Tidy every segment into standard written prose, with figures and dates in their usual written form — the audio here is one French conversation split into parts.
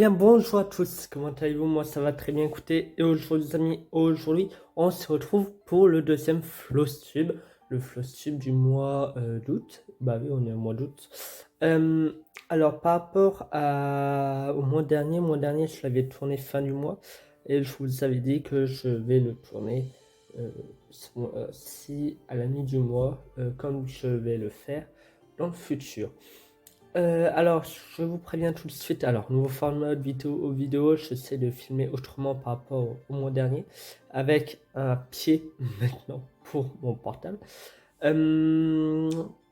bien, bonjour à tous, comment allez-vous? Moi ça va très bien, écoutez, et aujourd'hui les amis, aujourd'hui on se retrouve pour le deuxième Flowstube, le Flowstube du mois d'août, bah oui on est au mois d'août. Alors par rapport au mois dernier je l'avais tourné fin du mois, et je vous avais dit que je vais le tourner si à la mi du mois, comme je vais le faire dans le futur. Alors, je vous préviens tout de suite. Alors, nouveau format de vidéo, j'essaie de filmer autrement par rapport au mois dernier, avec un pied maintenant pour mon portable. Euh,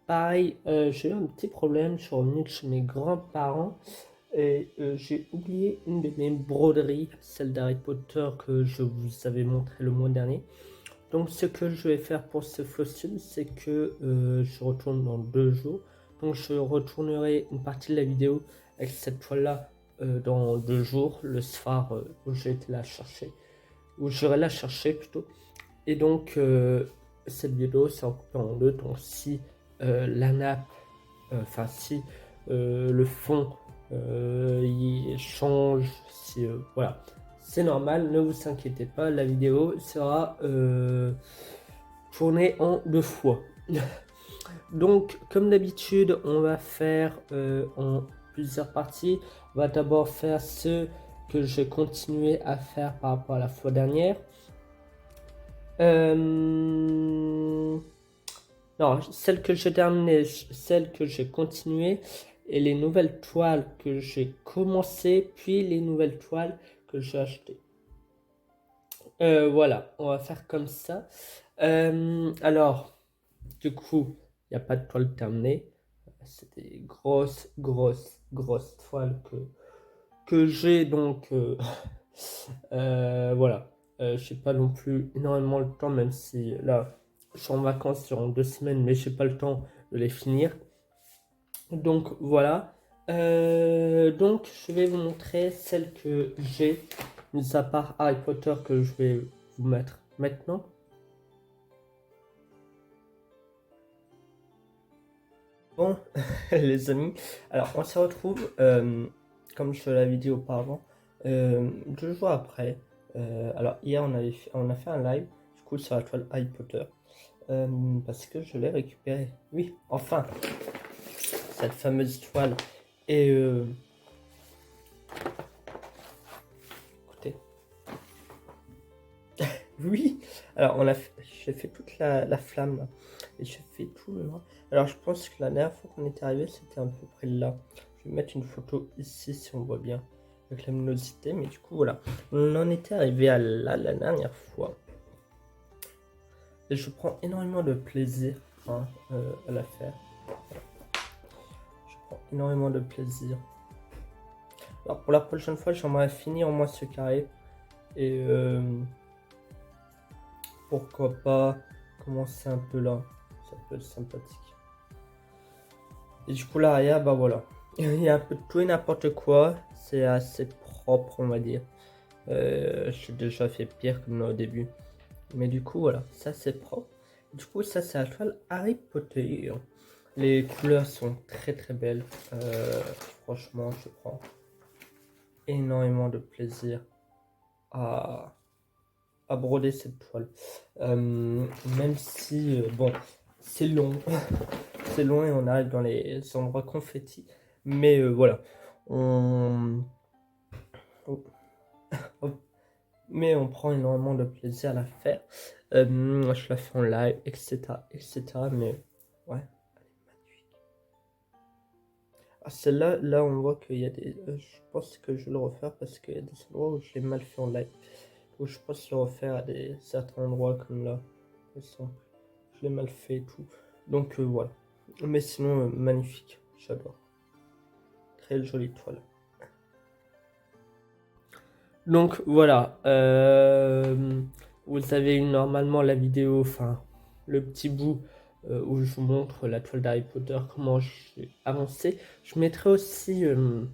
Pareil, j'ai eu un petit problème. Je suis revenu de chez mes grands-parents et j'ai oublié une de mes broderies, celle d'Harry Potter que je vous avais montré le mois dernier. Donc ce que je vais faire pour ce flowstream, c'est que je retourne dans 2 jours. Donc je retournerai une partie de la vidéo avec cette toile-là dans 2 jours, le soir où j'ai été la chercher, où j'irai la chercher plutôt. Et donc cette vidéo c'est coupé en deux. Donc si la nappe, enfin si le fond il change, si voilà. C'est normal, ne vous inquiétez pas, la vidéo sera tournée en 2 fois. Donc, comme d'habitude, on va faire en plusieurs parties. On va d'abord faire ce que j'ai continué à faire par rapport à la fois dernière. Non, celle que j'ai terminée, celle que j'ai continuée, et les nouvelles toiles que j'ai commencé, puis les nouvelles toiles que j'ai achetées. Voilà, on va faire comme ça. Alors, du coup, il n'y a pas de toile terminée. C'est des grosses toiles que j'ai, donc voilà. J'ai pas non plus énormément le temps, même si là, je suis en vacances durant 2 semaines, mais j'ai pas le temps de les finir. Donc voilà. Donc je vais vous montrer celle que j'ai, mis à part Harry Potter, que je vais vous mettre maintenant. Bon, les amis, alors on se retrouve, comme je l'avais dit auparavant, 2 jours après. Alors hier on a fait un live, du coup sur la toile Harry Potter, parce que je l'ai récupérée. Oui, enfin, cette fameuse toile. Et écoutez, oui, alors j'ai fait toute la flamme là, et j'ai fait tout le noir. Alors je pense que la dernière fois qu'on était arrivé, c'était à peu près là. Je vais mettre une photo ici si on voit bien avec la luminosité, mais du coup voilà, on en était arrivé à là la dernière fois. Et je prends énormément de plaisir à la faire. Je prends énormément de plaisir. Alors pour la prochaine fois, j'aimerais finir au moins ce carré. Et pourquoi pas commencer un peu là. Ça peut être sympathique. Et du coup l'arrière, bah voilà. Il y a un peu de tout et n'importe quoi. C'est assez propre, on va dire. J'ai déjà fait pire comme là au début. Mais du coup, voilà, ça c'est propre. Du coup, ça c'est la toile Harry Potter. Les couleurs sont très belles. Franchement, je prends énormément de plaisir à broder cette toile. Même si, bon, c'est long. C'est long et on arrive dans les endroits confettis. Mais voilà, on... mais on prend énormément de plaisir à la faire. Je la fais en live, etc. Mais ouais, elle est magnifique. Ah, celle-là, là on voit qu'il y a des... je pense que je vais le refaire parce qu'il y a des endroits où je l'ai mal fait en live. Où je pense le refaire à certains endroits comme là. Par exemple, je l'ai mal fait et tout. Donc voilà. Mais sinon, magnifique. J'adore. Très jolie toile. Donc voilà, vous avez eu normalement la vidéo, enfin le petit bout où je vous montre la toile d'Harry Potter, comment j'ai avancé. Je mettrai aussi une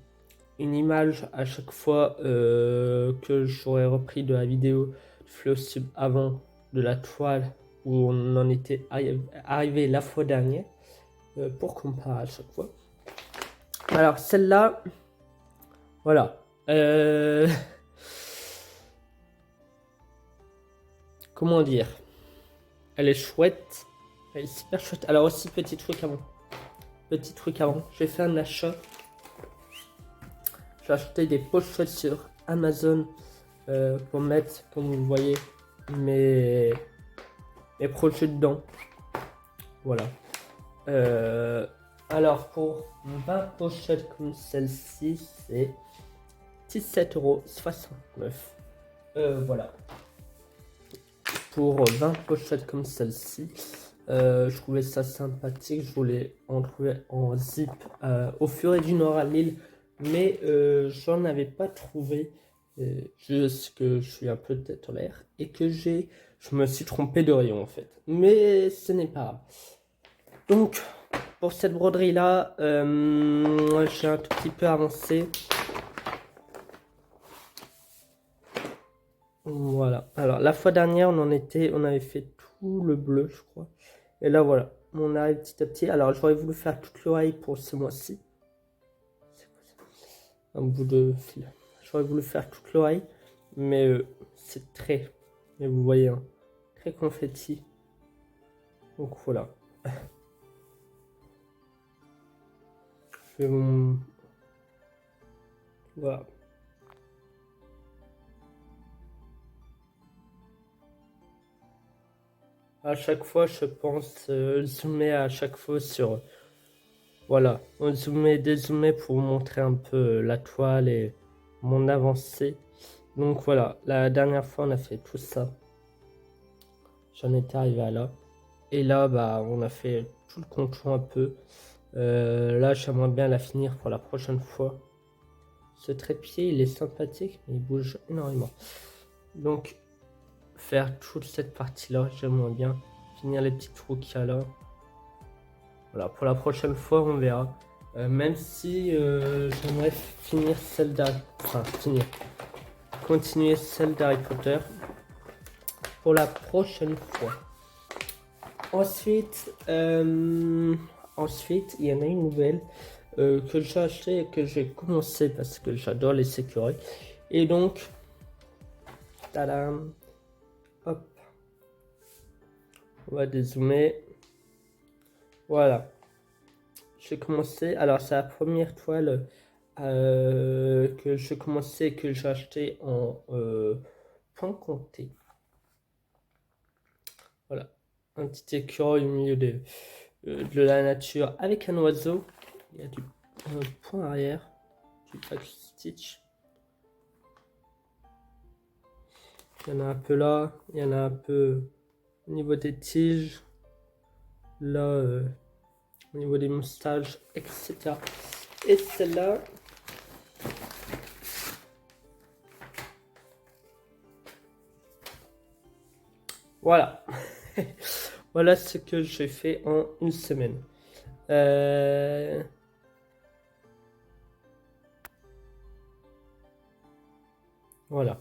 image à chaque fois que j'aurai repris de la vidéo de Flowstube avant de la toile où on en était arrivé la fois dernière, pour comparer à chaque fois. Alors celle-là, voilà. Euh, Comment dire? Elle est chouette. Elle est super chouette. Alors aussi, petit truc avant. Petit truc avant. J'ai fait un achat. J'ai acheté des pochettes sur Amazon pour mettre, comme vous le voyez, mes, mes projets dedans. Voilà. Alors pour 20 pochettes comme celle-ci, c'est 17,69 €. Voilà. Pour 20 pochettes comme celle-ci, je trouvais ça sympathique. Je voulais en trouver en zip au Furet du Nord à Lille, mais j'en avais pas trouvé. Juste que je suis un peu tête en l'air et que je me suis trompé de rayon en fait. Mais ce n'est pas grave. Donc, pour cette broderie là, j'ai un tout petit peu avancé. Voilà. Alors, la fois dernière, on avait fait tout le bleu, je crois. Et là, voilà. On arrive petit à petit. Alors, j'aurais voulu faire toute l'oreille pour ce mois-ci. C'est quoi ça? Un bout de fil. J'aurais voulu faire toute l'oreille, mais c'est très, mais vous voyez, hein, très confetti. Donc voilà. Je vais Voilà. À chaque fois, je pense zoomer à chaque fois sur. Voilà, on zoomait, dézoomait pour vous montrer un peu la toile et mon avancée. Donc voilà, la dernière fois, on a fait tout ça. J'en étais arrivé à là. Et là, bah, on a fait tout le contour un peu. Là, j'aimerais bien la finir pour la prochaine fois. Ce trépied, il est sympathique, mais il bouge énormément. Donc, faire toute cette partie-là, j'aimerais bien finir les petits trous qu'il y a là. Voilà, pour la prochaine fois, on verra. Même si j'aimerais finir celle d'Harry... Enfin, continuer celle d'Harry Potter pour la prochaine fois. Ensuite, il y en a une nouvelle que j'ai acheté et que j'ai commencé parce que j'adore les sécurités. Et donc, tadam, hop, on va dézoomer. Voilà, j'ai commencé. Alors, c'est la première toile que j'ai commencé et que j'ai acheté en point compté. Voilà, un petit écureuil au milieu de la nature avec un oiseau. Il y a un point arrière, du backstitch. Il y en a un peu là, il y en a un peu au niveau des tiges, là au niveau des moustaches, etc. Et celle-là, voilà. Voilà ce que j'ai fait en une semaine. Voilà.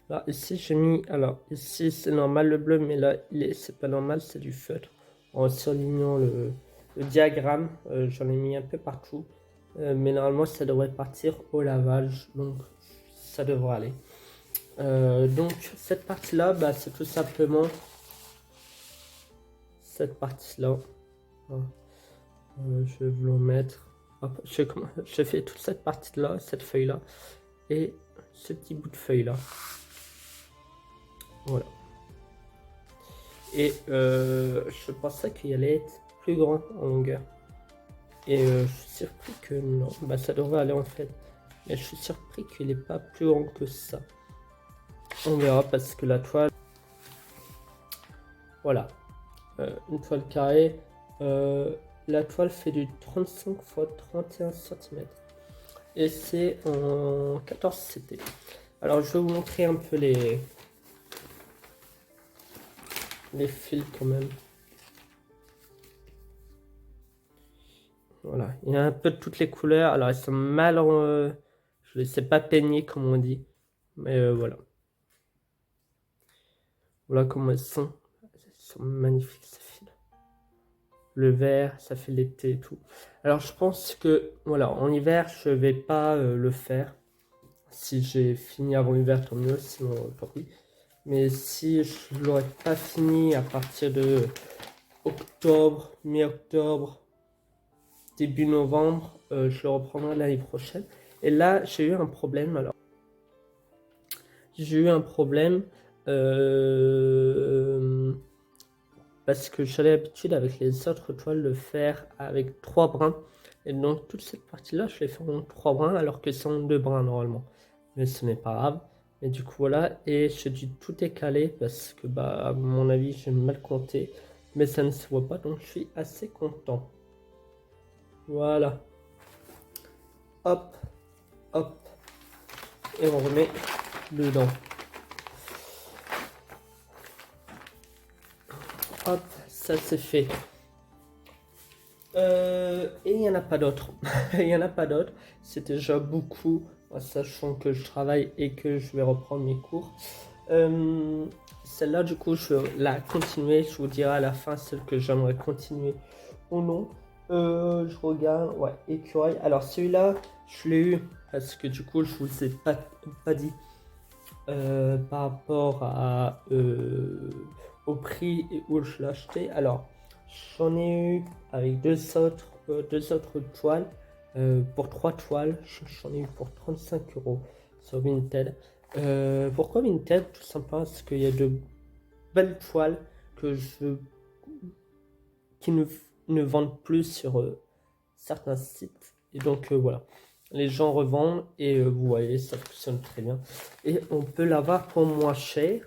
Là, ici, j'ai mis. Alors, ici, c'est normal le bleu, mais là, c'est pas normal, c'est du feutre. En surlignant le diagramme, j'en ai mis un peu partout. Mais normalement, ça devrait partir au lavage. Donc, ça devrait aller. Donc, cette partie-là, bah, c'est tout simplement cette partie-là. Je vais vous le mettre. Hop, je fais toute cette partie-là, cette feuille-là, et ce petit bout de feuille-là. Voilà. Et je pensais qu'il allait être plus grand en longueur. Et je suis surpris que non. Bah, ça devrait aller en fait. Mais je suis surpris qu'il n'est pas plus grand que ça. On verra parce que la toile. Voilà. Une toile carrée. La toile fait du 35 x 31 cm. Et c'est en 14 CT. Alors je vais vous montrer un peu les fils quand même. Voilà, il y a un peu de toutes les couleurs. Alors elles sont mal je ne sais pas peigner comme on dit. Mais voilà. Voilà comment elles sont. Elles sont magnifiques ces fils. le vert, ça fait l'été et tout. Alors je pense que, voilà, en hiver, je vais pas le faire. Si j'ai fini avant l'hiver, tant mieux, sinon tant pis. Mais si je l'aurais pas fini à partir de octobre, mi-octobre, début novembre, je le reprendrai l'année prochaine. Et là, j'ai eu un problème. Alors, j'ai eu un problème parce que j'avais l'habitude avec les autres toiles de faire avec 3 brins. Et donc, toute cette partie-là, je l'ai fait en 3 brins alors que c'est en 2 brins normalement. Mais ce n'est pas grave. Et du coup, voilà. Et je dis tout est calé parce que, bah, à mon avis, j'ai mal compté. Mais ça ne se voit pas, donc je suis assez content. Voilà. Hop, hop. Et on remet dedans. Hop, ça c'est fait. Et il n'y en a pas d'autres. Il n'y en a pas d'autres. C'est déjà beaucoup, sachant que je travaille et que je vais reprendre mes cours. Celle-là, du coup, je vais la continuer. Je vous dirai à la fin celle que j'aimerais continuer ou non. Je regarde, ouais, écureuil. Alors celui-là, je l'ai eu parce que du coup, je vous ai pas dit par rapport au prix et où je l'ai acheté. Alors, j'en ai eu avec deux autres toiles. Pour 3 toiles, j'en ai eu pour 35 € sur Vinted. Pourquoi Vinted? Tout simplement parce qu'il y a de belles toiles qui ne vendent plus sur certains sites. Et donc voilà, les gens revendent et vous voyez, ça fonctionne très bien. Et on peut l'avoir pour moins cher.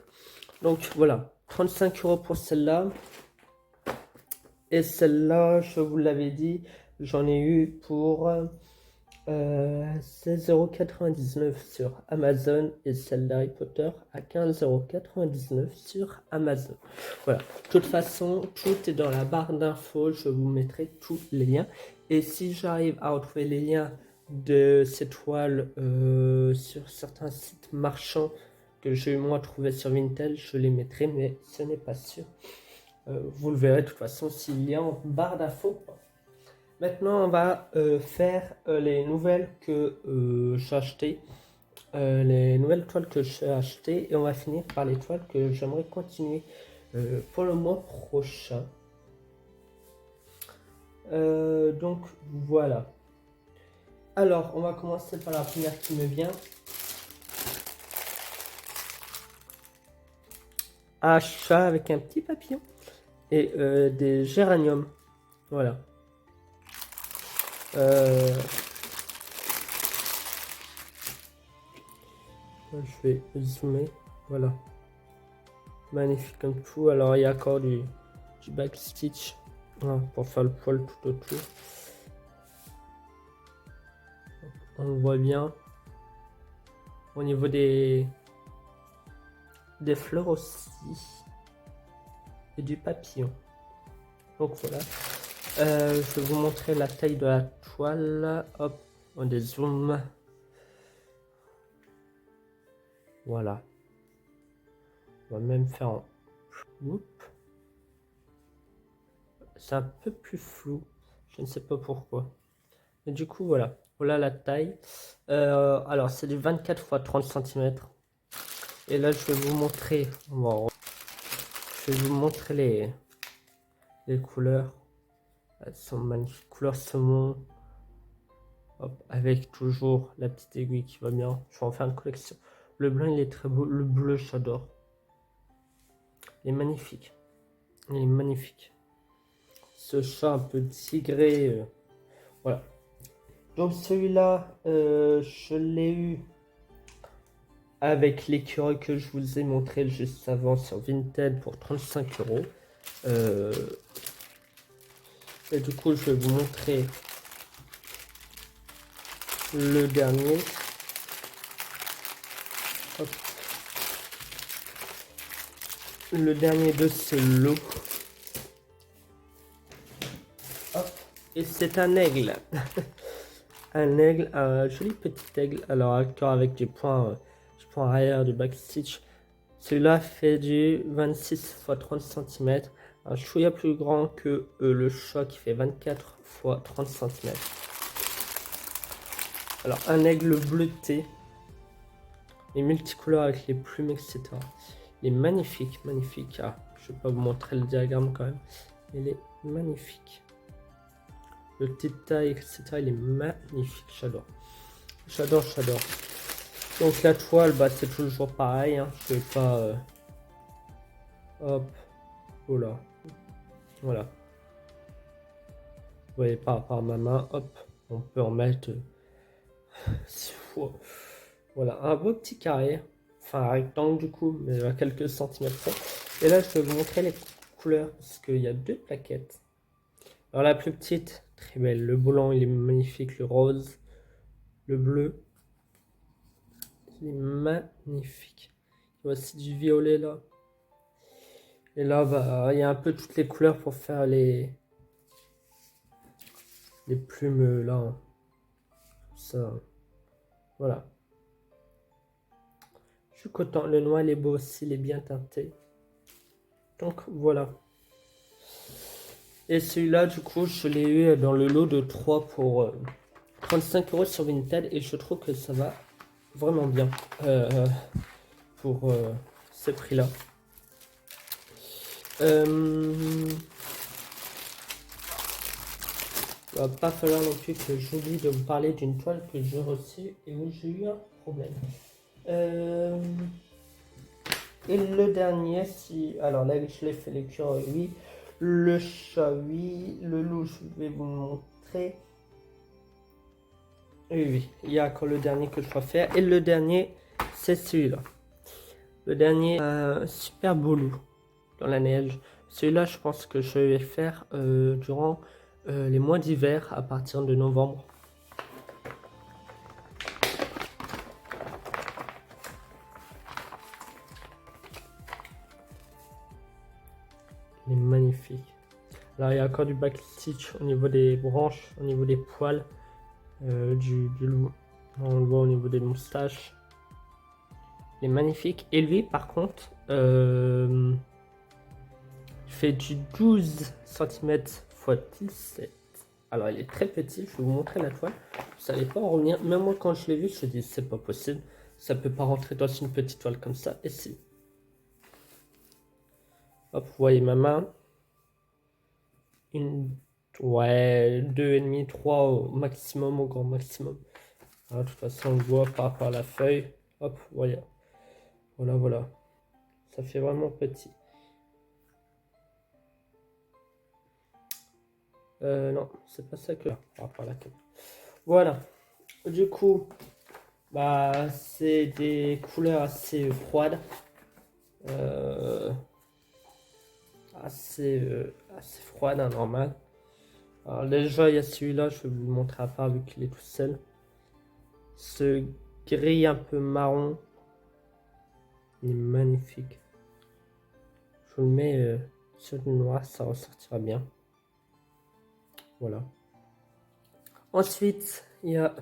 Donc voilà, 35 € pour celle-là. Et celle-là, je vous l'avais dit, j'en ai eu pour 16,99 € sur Amazon et celle d'Harry Potter à 15,99 € sur Amazon. Voilà, de toute façon, tout est dans la barre d'infos, je vous mettrai tous les liens. Et si j'arrive à retrouver les liens de ces toiles sur certains sites marchands que j'ai moi trouvé sur Vinted, je les mettrai, mais ce n'est pas sûr. Vous le verrez de toute façon s'il y a en barre d'infos. Maintenant, on va faire les nouvelles que j'ai achetées, les nouvelles toiles que j'ai achetées, et on va finir par les toiles que j'aimerais continuer pour le mois prochain. Donc voilà. Alors, on va commencer par la première qui me vient. Achat avec un petit papillon et des géraniums. Voilà. Je vais zoomer. Voilà. Magnifique comme tout. Alors, il y a encore du backstitch pour faire le poil tout autour. On le voit bien. Au niveau des fleurs aussi. Et du papillon. Donc voilà. Je vais vous montrer la taille de la toile. Hop, on dézoome. Voilà. On va même faire en... C'est un peu plus flou. Je ne sais pas pourquoi. Mais du coup, voilà. Voilà la taille. Alors, c'est du 24 x 30 cm. Et là, je vais vous montrer. Bon, je vais vous montrer les couleurs. Elles sont magnifiques. Couleur saumon. Hop, avec toujours la petite aiguille qui va bien. Je vais en faire une collection. Le blanc, il est très beau. Le bleu, j'adore. Il est magnifique. Il est magnifique. Ce chat un peu tigré. Voilà. Donc celui-là, je l'ai eu avec l'écureuil que je vous ai montré juste avant sur Vinted pour 35 €. Et du coup, je vais vous montrer le dernier. Hop. Le dernier de ce lot. Hop. Et c'est un aigle. Un aigle, un joli petit aigle. Alors, encore avec des points arrière du backstitch. Celui-là fait du 26 x 30 cm un chouïa plus grand que le chat qui fait 24 x 30 cm. Alors, un aigle bleuté, les multicouleurs avec les plumes, etc. Il est magnifique, magnifique. Ah, je ne vais pas vous montrer le diagramme quand même. Il est magnifique. Le détail, etc. Il est magnifique, j'adore. J'adore, j'adore. Donc la toile, bah, c'est toujours pareil. Hein. Je vais pas... Hop. Voilà. Voilà. Vous voyez par rapport à ma main, hop. On peut en mettre... Voilà, un beau petit carré. Enfin, un rectangle du coup, mais à quelques centimètres près. Et là, je vais vous montrer les couleurs, parce qu'il y a deux plaquettes. Alors la plus petite, très belle. Le blanc, il est magnifique. Le rose, le bleu. Il est magnifique. Il y a aussi du violet là. Et là, bah, il y a un peu toutes les couleurs pour faire les plumes là. Hein. Ça, voilà. Je suis content. Le noir, il est beau aussi, il est bien teinté. Donc voilà. Et celui-là, du coup, je l'ai eu dans le lot de 3 pour 35 € sur Vinted. Et je trouve que ça va vraiment bien pour ce prix-là. Il va pas falloir non plus que j'oublie de vous parler d'une toile que j'ai reçue et où j'ai eu un problème. Et le dernier, si... Alors là, je l'ai fait l'écureuil, oui. Le chat, oui. Le loup, je vais vous le montrer. Oui, oui. Il y a encore le dernier que je dois faire. Et le dernier, c'est celui-là. Le dernier, un super beau loup dans la neige. Celui-là, je pense que je vais faire durant les mois d'hiver à partir de novembre. Il est magnifique. Alors il y a encore du backstitch au niveau des branches, au niveau des poils du loup. On le voit au niveau des moustaches. Il est magnifique. Et lui par contre, il fait du 12 cm x 17. Alors il est très petit, je vais vous montrer la toile. Vous n'allez pas en revenir. Même moi quand je l'ai vu, je me suis dit c'est pas possible. Ça peut pas rentrer dans une petite toile comme ça. Et si. Hop, vous voyez ma main. Ouais, 2,5, 3 au maximum, au grand maximum. Alors, de toute façon, on le voit par rapport à la feuille. Hop, voilà. Voilà, voilà. Ça fait vraiment petit. Non, c'est pas ça que par rapport à la caméra. Voilà. Du coup, bah, c'est des couleurs assez froides. Assez froide, hein, normal. Alors déjà il y a celui-là, je vais vous le montrer à part vu qu'il est tout seul. Ce gris un peu marron, il est magnifique. Je vous le mets sur du noir, ça ressortira bien. Voilà. Ensuite, il y a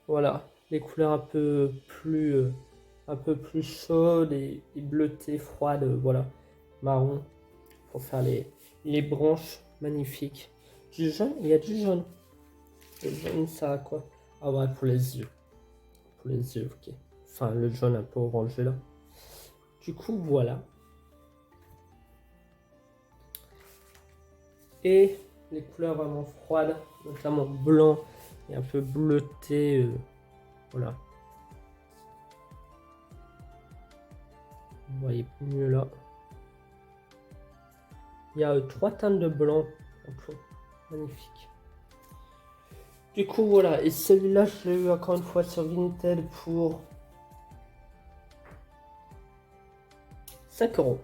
voilà les couleurs un peu plus chaudes et bleutées, froides, voilà, marron pour faire les branches magnifiques. Du jaune, il y a du jaune. Le jaune, ça a quoi? Ah ouais, pour les yeux. Pour les yeux, ok. Enfin, le jaune un peu orangé là. Du coup, voilà. Et les couleurs vraiment froides, notamment blanc et un peu bleuté. Voilà. Vous voyez mieux là. Il y a 3 teintes de blanc en tout. Magnifique. Du coup, voilà. Et celui-là, je l'ai eu encore une fois sur Vinted pour 5 €.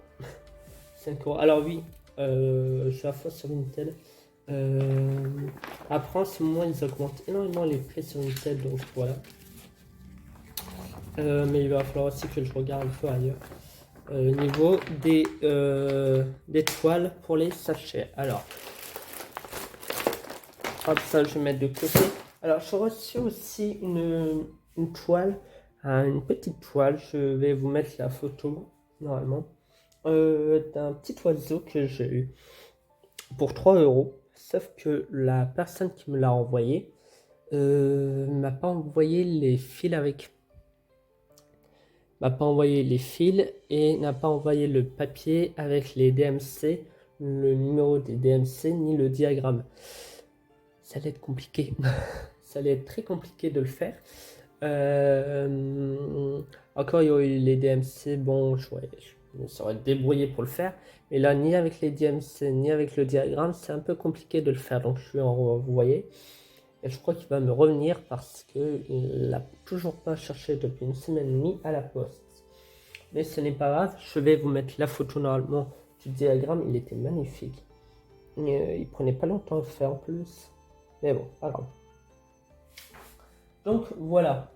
5 €. Alors oui, je suis à fois sur Vinted. Après en ce moment ils augmentent énormément les prix sur Vinted, donc voilà. Mais il va falloir aussi que je regarde un peu ailleurs. Au niveau des toiles pour les sachets. Alors, hop, ça je vais mettre de côté. Alors, j'ai reçu aussi une toile, une petite toile. Je vais vous mettre la photo normalement. d'un petit oiseau que j'ai eu pour 3 €. Sauf que la personne qui me l'a envoyé m'a pas envoyé les fils avec. M'a pas envoyé les fils et n'a pas envoyé le papier avec les DMC, le numéro des DMC ni le diagramme. Ça allait être compliqué. Ça allait être très compliqué de le faire. Encore, il y aurait eu les DMC, bon, je me serais débrouillé pour le faire. Mais là, ni avec les DMC, ni avec le diagramme, c'est un peu compliqué de le faire. Donc, je lui ai envoyé. Et je crois qu'il va me revenir parce qu'il l'a toujours pas cherché depuis une semaine et demie à la poste. Mais ce n'est pas grave, je vais vous mettre la photo normalement du diagramme. Il était magnifique. Il prenait pas longtemps à le faire en plus. Mais bon, pas grave. Donc voilà.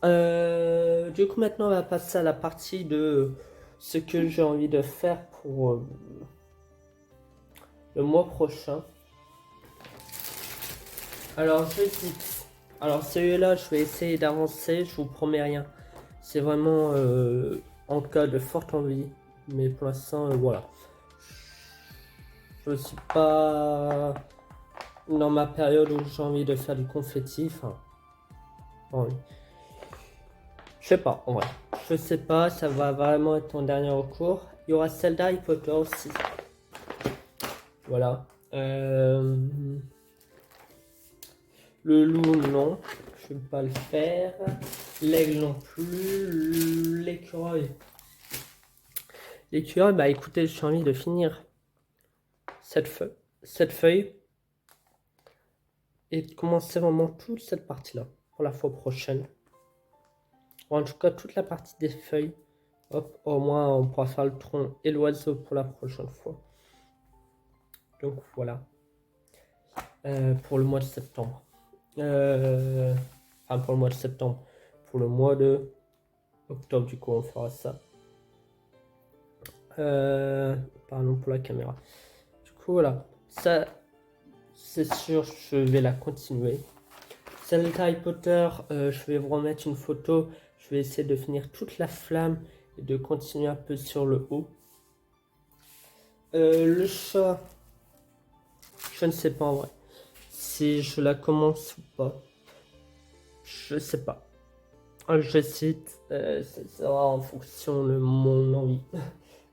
Du coup maintenant on va passer à la partie de ce que j'ai envie de faire pour le mois prochain. Alors j'hésite. Alors celui-là je vais essayer d'avancer, je vous promets rien. C'est vraiment en cas de forte envie. Mais pour l'instant voilà. Je suis pas dans ma période où j'ai envie de faire du confetti. Enfin, bon, je sais pas, en vrai. Je sais pas, ça va vraiment être mon dernier recours. Il y aura celle d'Harry Potter aussi. Voilà. Le loup, non. Je ne vais pas le faire. L'aigle non plus. L'écureuil. L'écureuil, bah écoutez, j'ai envie de finir cette feuille. Et de commencer vraiment toute cette partie-là pour la fois prochaine. En tout cas, toute la partie des feuilles. Hop, au moins on pourra faire le tronc et l'oiseau pour la prochaine fois. Donc voilà. Pour le mois de septembre. Enfin, pour le mois de septembre. Pour le mois de octobre, du coup, on fera ça. Pardon pour la caméra. Du coup, voilà. Ça, c'est sûr, je vais la continuer. Celle d'Harry Potter, je vais vous remettre une photo. Je vais essayer de finir toute la flamme et de continuer un peu sur le haut. Le chat, je ne sais pas en vrai si je la commence ou pas. Je sais pas. Je cite, ça sera en fonction de mon envie.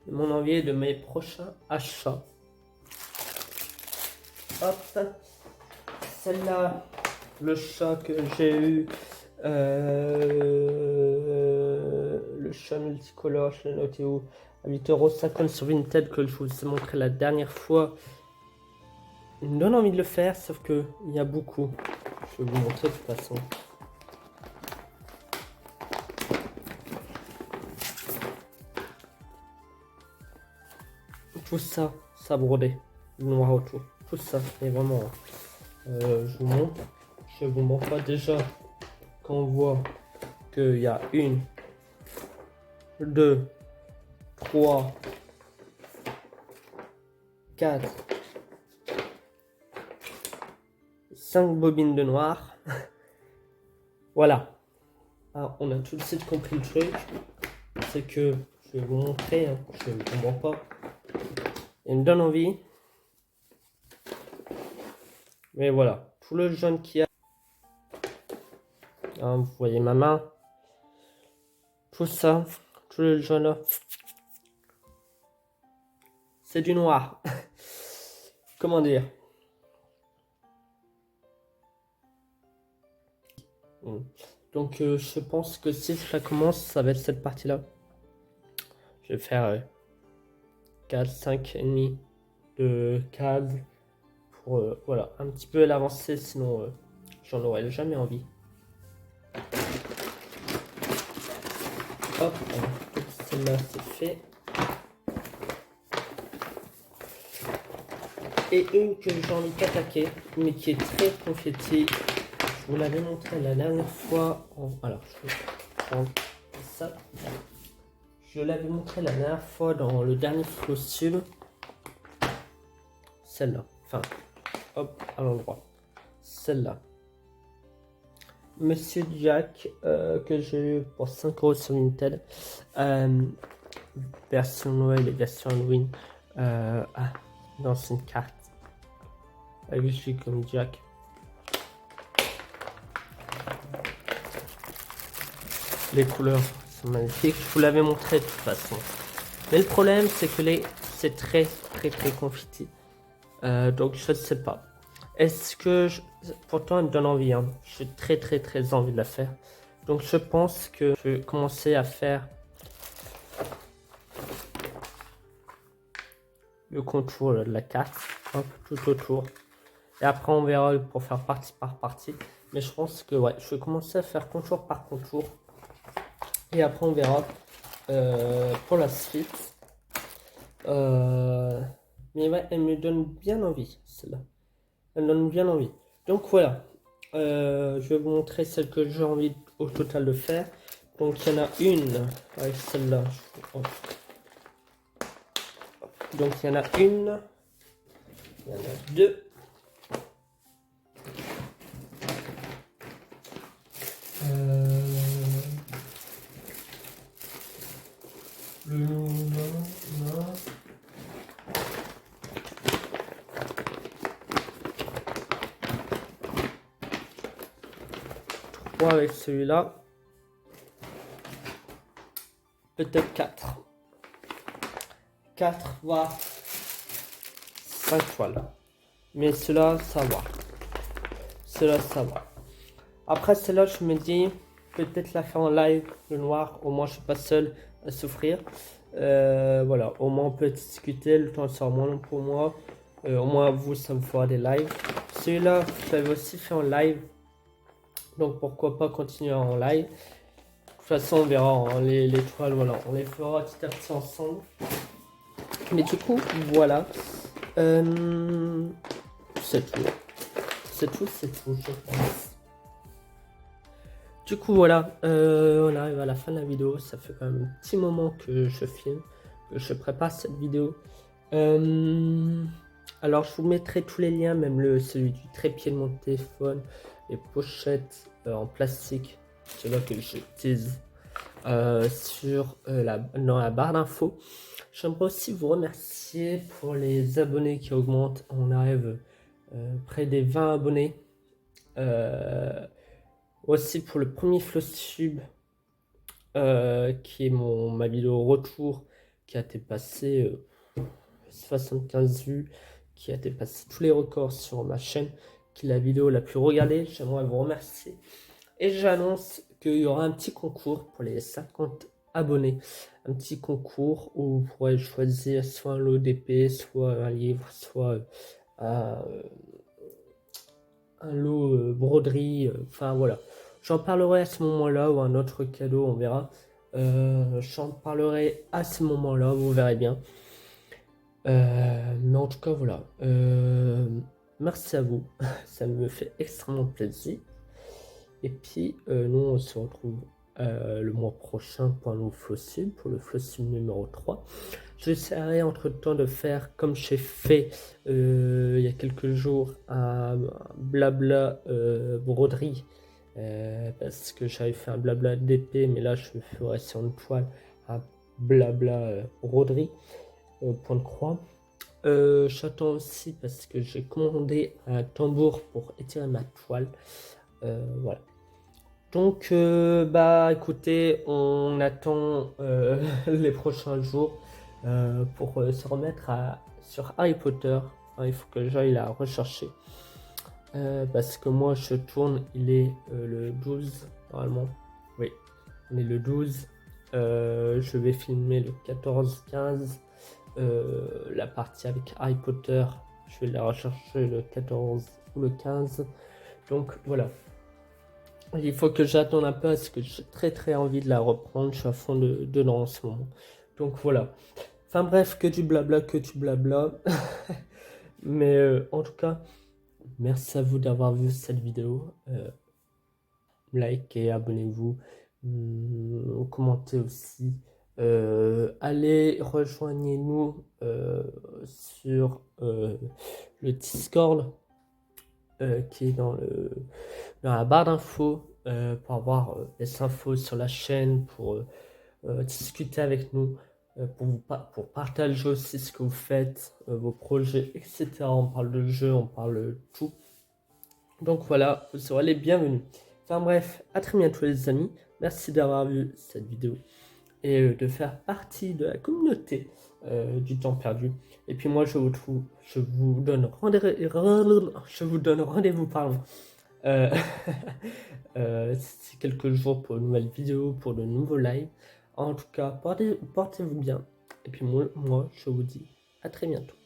De mon envie et de mes prochains achats. Hop. Celle-là, le chat que j'ai eu. Le chat multicolore, je l'ai noté où? À 8,50 € sur Vinted que je vous ai montré la dernière fois. Il me donne envie de le faire, sauf que il y a beaucoup. Je vais vous montrer de toute façon. Tout ça, ça brodé, noir autour. Tout ça, et vraiment, je vous montre. Je vous montre pas déjà quand on voit qu'il y a 1, 2, 3, 4, 5 bobines de noir. Voilà. Alors, on a tout de suite compris le truc. C'est que, je vais vous montrer, hein, je ne vous mens pas. Il me donne envie. Mais voilà, tout le jaune qu'il y a. Hein, vous voyez ma main. Tout ça, tout le jaune là. C'est du noir. Comment dire? Donc je pense que si ça commence, ça va être cette partie-là. Je vais faire 4, 5 et demi de cases pour voilà, un petit peu l'avancer, sinon j'en aurais jamais envie. Hop, celle-là c'est fait. Et une que j'ai envie d'attaquer, mais qui est très confetti. Je vous l'avais montré la dernière fois. Alors, je vais prendre ça. Je l'avais montré la dernière fois dans le dernier Flowsube. Celle-là. Enfin, hop, à l'endroit. Celle-là. Monsieur Jack, que j'ai eu pour 5 € sur Vinted. version Noël et version Halloween dans une carte. Avec je suis comme Jack. Les couleurs sont magnifiques. Je vous l'avais montré de toute façon. Mais le problème, c'est que c'est très confiti. Donc je ne sais pas. Est-ce que pourtant elle me donne envie. Hein. J'ai très envie de la faire. Donc je pense que je vais commencer à faire le contour de la carte, hop, tout autour. Et après on verra pour faire partie par partie. Mais je pense que ouais, je vais commencer à faire contour par contour. Et après on verra pour la suite. Mais ouais, elle me donne bien envie, celle-là. Elle donne bien envie. Donc voilà. Je vais vous montrer celle que j'ai envie au total de faire. Donc il y en a une avec celle-là. Donc il y en a une. Il y en a deux. Le non. 3 avec celui-là. Peut-être 4. 4 voire 5 toiles. Mais cela, ça va. Cela, ça va. Après celle-là, je me dis, peut-être la faire en live, le noir. Au moins, je suis pas seul à souffrir. Voilà, au moins on peut discuter. Le temps sera moins long pour moi. Au moins, vous, ça me fera des lives. Celui-là, je l'avais aussi fait en live. Donc, pourquoi pas continuer en live. De toute façon, on verra hein, les toiles. Voilà, on les fera petit à petit ensemble. Mais du coup, voilà. C'est tout. C'est tout, je pense. Du coup, voilà. On arrive à la fin de la vidéo. Ça fait quand même un petit moment que je filme, que je prépare cette vidéo. Alors, je vous mettrai tous les liens, même celui du trépied de mon téléphone, les pochettes en plastique, c'est là que j'utilise, dans la barre d'infos. J'aimerais aussi vous remercier pour les abonnés qui augmentent. On arrive près des 20 abonnés. Aussi pour le premier Flowtube, qui est ma vidéo retour, qui a dépassé 75 vues, qui a dépassé tous les records sur ma chaîne, qui est la vidéo la plus regardée. J'aimerais vous remercier. Et j'annonce qu'il y aura un petit concours pour les 50 abonnés. Un petit concours où vous pourrez choisir soit un lot d'épée, soit un livre, soit un lot broderie. Enfin voilà. J'en parlerai à ce moment-là ou un autre cadeau, on verra. J'en parlerai à ce moment-là, vous verrez bien. Mais en tout cas, voilà. Merci à vous. Ça me fait extrêmement plaisir. Et puis, nous, on se retrouve le mois prochain pour un nouveau Flowtube, pour le Flowtube numéro 3. J'essaierai entre-temps de faire, comme j'ai fait il y a quelques jours, un blabla broderie. Parce que j'avais fait un blabla d'épée, mais là, je ferai sur une toile un blabla broderie. Point de croix. J'attends aussi parce que j'ai commandé un tambour pour étirer ma toile. Voilà. Donc, bah écoutez, on attend les prochains jours pour se remettre sur Harry Potter. Il faut que j'aille la rechercher. Parce que moi je tourne, il est le 12 normalement. Oui, on est le 12. Je vais filmer le 14-15. La partie avec Harry Potter, je vais la rechercher le 14 ou le 15. Donc voilà. Il faut que j'attende un peu parce que j'ai très envie de la reprendre. Je suis à fond dedans en ce moment. Donc voilà. Enfin bref, que du blabla, que du blabla. Mais en tout cas, merci à vous d'avoir vu cette vidéo. Likez, abonnez-vous. Commentez aussi. Allez, rejoignez-nous sur le Discord qui est dans la barre d'infos pour avoir des infos sur la chaîne, pour discuter avec nous. pour partager aussi ce que vous faites, vos projets, etc. On parle de jeux, on parle de tout. Donc voilà, vous serez les bienvenus. Enfin bref, à très bientôt les amis. Merci d'avoir vu cette vidéo et de faire partie de la communauté du temps perdu. Et puis moi je vous donne rendez-vous pardon. Euh, c'est quelques jours pour une nouvelle vidéo, pour de nouveaux lives. En tout cas, portez-vous bien. Et puis moi, je vous dis à très bientôt.